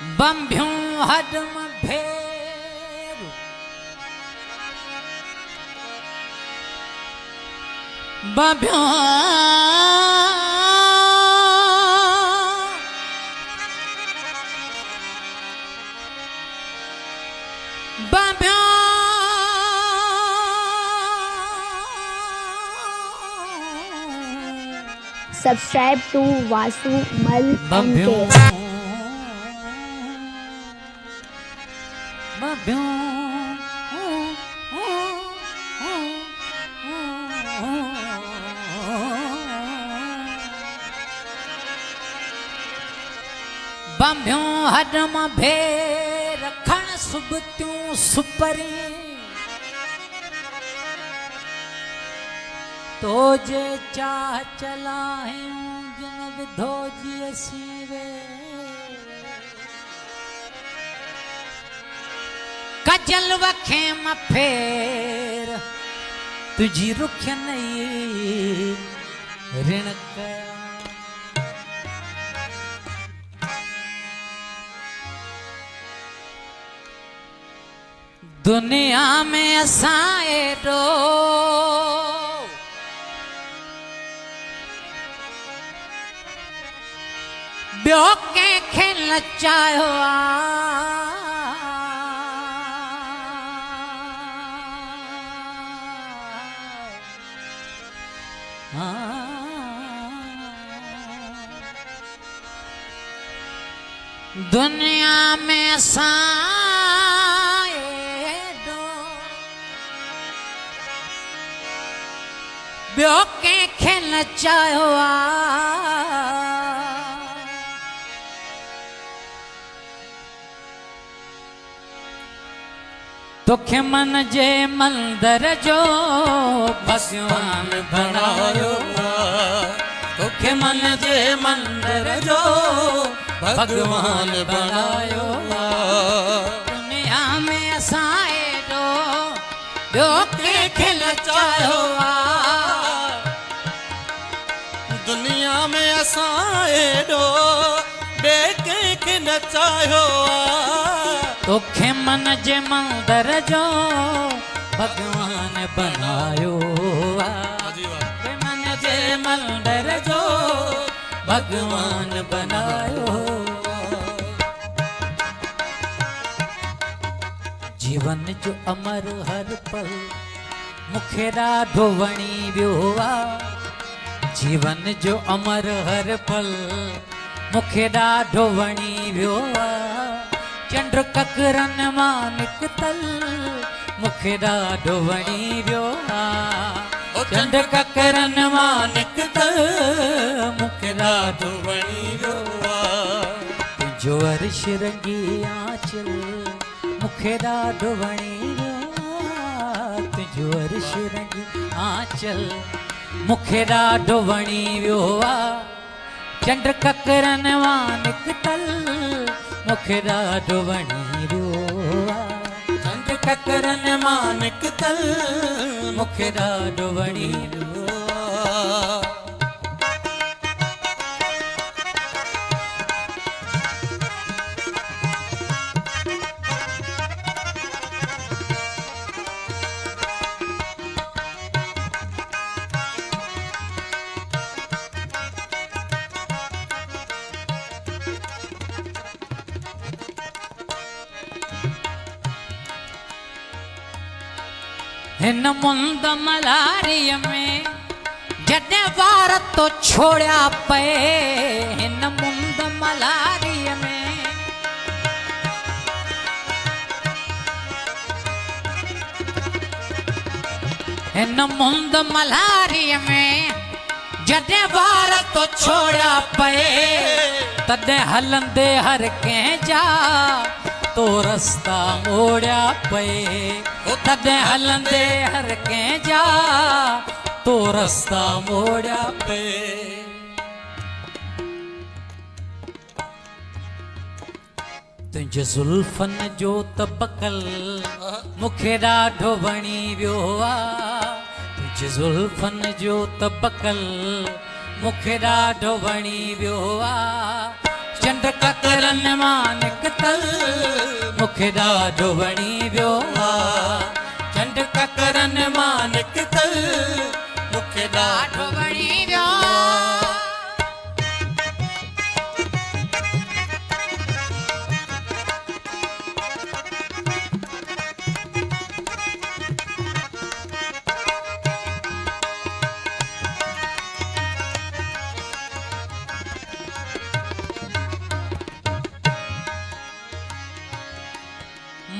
बंभियों हडम भेर बंभियों बंभियों Subscribe to Vasu Mal बंभियों MK. बंभियों हडम भेर खण सुबत्यूं सुपरी तो जे चाह चलाहियूं जिन विधो जी सीवे कजल वखे मफेर तुझी रुख नई ऋण कया दुनिया में असां एडो ॿियो कंहिंखे नचायो दुनिया में असां ॿियो कंहिंखे नचायो तोखे मन जे मंदर जो भगवान बणायो तोखे मन जे मंदर जो भगवान बणायो दुनिया में असां एडो ॿियो कंहिंखे नचायो दुनिया में असां एडो ॿिए कंहिंखे नचायो तोखे मन जे मंदर जो भगवान बणायो मन जे मंदर जो भगवान बनायो जीवन जो अमर हर पल मूंखे ॾाढो वणी वियो आहे जीवन जो अमर हर पल मूंखे ॾाढो वणी वियो आहे चंड ककरन मां निकतल मूंखे ॾाढो वणी वियो आहे चंड ककरन मां निकतल मूंखे ॾाढो वणी वियो आहे तुंहिंजो अर्श रंगी आंचल मूंखे ॾाढो वणी वियो आहे तुंहिंजो अर्श रंगी आंचल मूंखे ॾाढो वणी वियो आहे चंड ककरन मां निकतल मूंखे ॾाढो वणी वियो आहे चंड ककरन मां निकतल मूंखे ॾाढो वणी वियो आहे हिन मुंद मलारीअ में जॾहिं वार तो छोड़िया पए हिन मुंद मलारीअ में हिन मुंद मलारीअ में जॾहिं वार तो छोड़िया पए तॾहिं हलंदे हर कंहिंजा तो रस्ता मोड़िया पए तॾहिं हलंदे हर कंहिंजा तो रस्ता मोड़िया पए तुंहिंजे ज़ुल्फन जो तबकल मूंखे ॾाढो वणी वियो आहे तुंहिंजे ज़ुल्फन जो तबकल मूंखे ॾाढो वणी वियो आहे चंड ककरन मां निकतल मूंखे ॾाढो वणी वियो आहे चंड ककरन मां निकतल मूंखे ॾाढो वणी वियो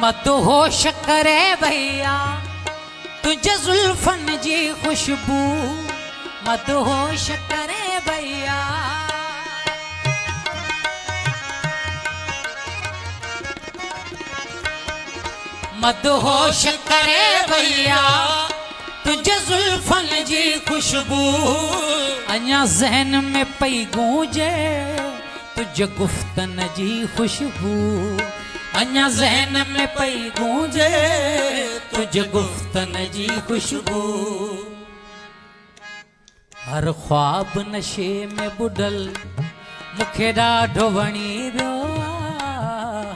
मदहोश करे भैया तुझे जुल्फन जी खुशबू मदहोश करे भैया मदहोश करे भैया तुझे जुल्फन जी खुशबू अञा ज़हन में पई गूंजे तुझे गुफ्तन जी खुशबू अञा ज़हन में पई गूंजे तुझे गुफ्तन जी खुशबू हर ख्वाब नशे में बुडल मूंखे ॾाढो वणी वियो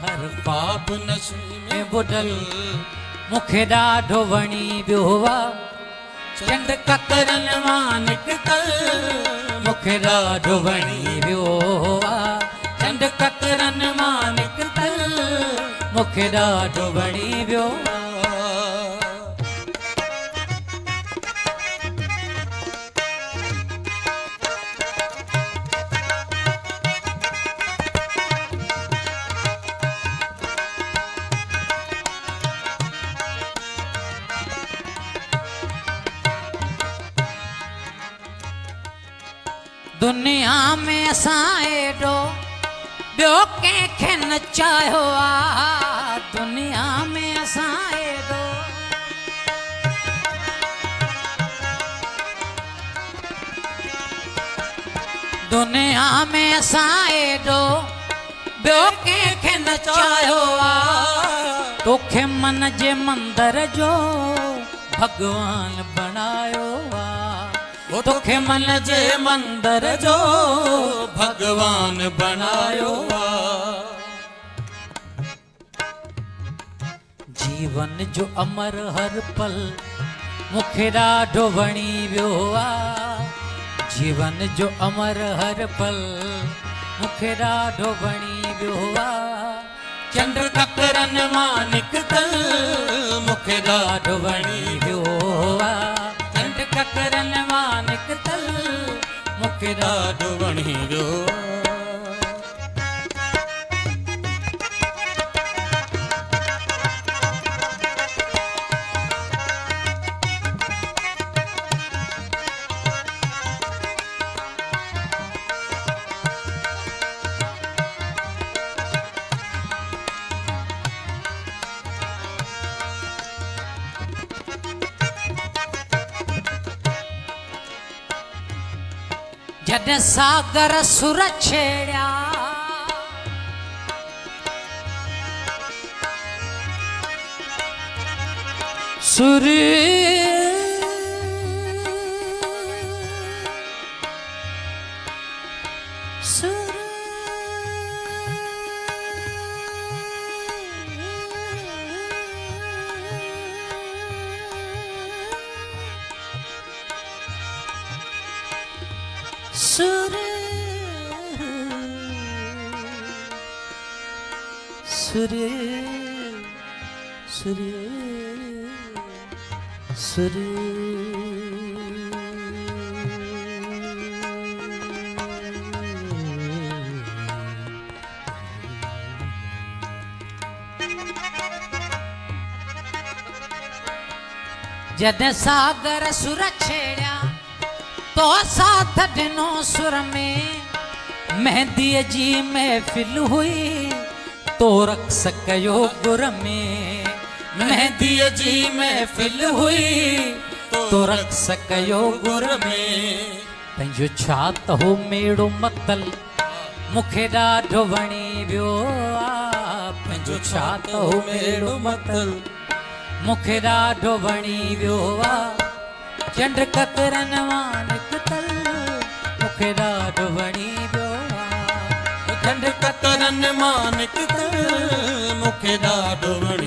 हर ख्वाब नशे में बुडल मूंखे ॾाढो वणी वियो चंड ककरन मां निकतल मूंखे ॾाढो वणी वियो चंड ककरन मां निकतल मूंखे ॾाढो वणी वियो दुनिया में असां एॾो ॿियो कंहिंखे न चाहियो आहे दुनिया में असां एॾो दुनिया में असां एॾो ॿियो कंहिंखे न चाहियो आहे तोखे मन जे मंदर जो भॻवान बणायो आहे तोखे मन जे मंदर जो भगवान बनायो जीवन जो अमर हर पल मूंखे ॾाढो वणी वियो आहे जीवन जो अमर हर पल मूंखे ॾाढो वणी वियो आहे चंड ककरन मां निकतल मूंखे ॾाढो वणी वियो आहे चंड ककरन मां निकतल मूंखे ॾाढो वणी वियो जॾहिं सागर सुर छेड़िया सुर सुर सुर सुर सुर सुर जॾहिं सागर सुर छेड़िया तो साथ ॾिनो सुर में मेहंदीअ जी महफ़िल हुई तो रक़्स कयो गुर में मेहंदीअ जी महफ़िल हुई तो रक़्स कयो गुर में पंहिंजो छा त हो मेड़ो मतल मूंखे ॾाढो वणी वियो आहे पंहिंजो छा त हो मेड़ो मतल मूंखे ॾाढो वणी वियो आहे चंड ककरन मां निकतल मूंखे ॾाढो वणी वियो आहे चंड ककरन मां निकतल मूंखे ॾाढो वणियो